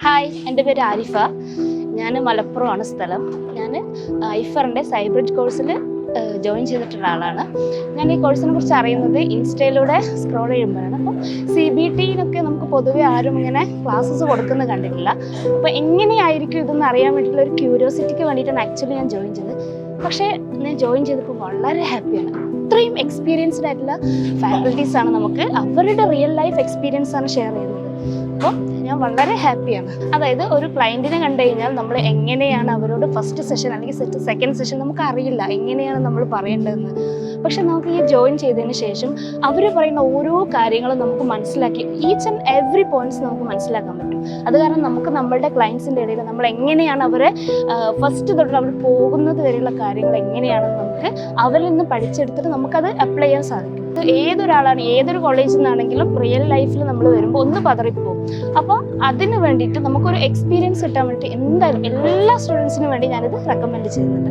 Hi, എൻ്റെ പേര് ആരിഫ. ഞാൻ മലപ്പുറമാണ് സ്ഥലം. ഞാൻ ഐഫറിൻ്റെ സൈബ്രിഡ് കോഴ്സിൽ ജോയിൻ ചെയ്തിട്ടുള്ള ആളാണ്. ഞാൻ ഈ കോഴ്സിനെ കുറിച്ച് അറിയുന്നത് ഇൻസ്റ്റയിലൂടെ സ്ക്രോൾ ചെയ്യുമ്പോഴാണ്. അപ്പോൾ CBTയിലൊക്കെ നമുക്ക് പൊതുവെ ആരും ഇങ്ങനെ ക്ലാസ്സസ് കൊടുക്കുന്നത് കണ്ടിട്ടില്ല. അപ്പോൾ എങ്ങനെയായിരിക്കും ഇതെന്ന് അറിയാൻ വേണ്ടിയിട്ടുള്ള ഒരു ക്യൂരിയോസിറ്റിക്ക് വേണ്ടിയിട്ടാണ് ആക്ച്വലി ഞാൻ ജോയിൻ ചെയ്തത്. പക്ഷേ ഞാൻ ജോയിൻ ചെയ്തപ്പോൾ വളരെ ഹാപ്പിയാണ്. അത്രയും എക്സ്പീരിയൻസ്ഡ് ആയിട്ടുള്ള ഫാക്കൽറ്റീസാണ് നമുക്ക് അവരുടെ റിയൽ ലൈഫ് എക്സ്പീരിയൻസാണ് ഷെയർ ചെയ്യുന്നത്. അപ്പോൾ ഞാൻ വളരെ ഹാപ്പിയാണ്. അതായത് ഒരു ക്ലയൻറ്റിനെ കണ്ടു കഴിഞ്ഞാൽ നമ്മൾ എങ്ങനെയാണ് അവരോട് ഫസ്റ്റ് സെഷൻ അല്ലെങ്കിൽ സെക്കൻഡ് സെഷൻ നമുക്ക് അറിയില്ല എങ്ങനെയാണ് നമ്മൾ പറയേണ്ടതെന്ന്. പക്ഷെ നമുക്ക് ഈ ജോയിൻ ചെയ്തതിന് ശേഷം അവർ പറയുന്ന ഓരോ കാര്യങ്ങളും നമുക്ക് മനസ്സിലാക്കി ഈച്ച് ആൻഡ് എവറി പോയിന്റ്സ് നമുക്ക് മനസ്സിലാക്കാൻ പറ്റും. അത് കാരണം നമുക്ക് നമ്മളുടെ ക്ലയൻസിൻ്റെ ഇടയിൽ നമ്മൾ എങ്ങനെയാണ് അവരെ ഫസ്റ്റ് തൊട്ട് അവർ പോകുന്നത് വരെയുള്ള കാര്യങ്ങൾ എങ്ങനെയാണെന്ന് നമുക്ക് അവരിൽ നിന്ന് പഠിച്ചെടുത്തിട്ട് നമുക്കത് അപ്ലൈ ചെയ്യാൻ സാധിക്കും. ഏതൊരാളാണ് ഏതൊരു കോളേജിൽ നിന്നാണെങ്കിലും റിയൽ ലൈഫിൽ നമ്മൾ വരുമ്പോൾ ഒന്ന് പതറിപ്പോവും. അപ്പോൾ അതിന് വേണ്ടിയിട്ട് നമുക്കൊരു എക്സ്പീരിയൻസ് കിട്ടാൻ വേണ്ടി എന്തായാലും എല്ലാ സ്റ്റുഡൻസിനും വേണ്ടി ഞാനിത് റെക്കമെൻഡ് ചെയ്യുന്നുണ്ട്.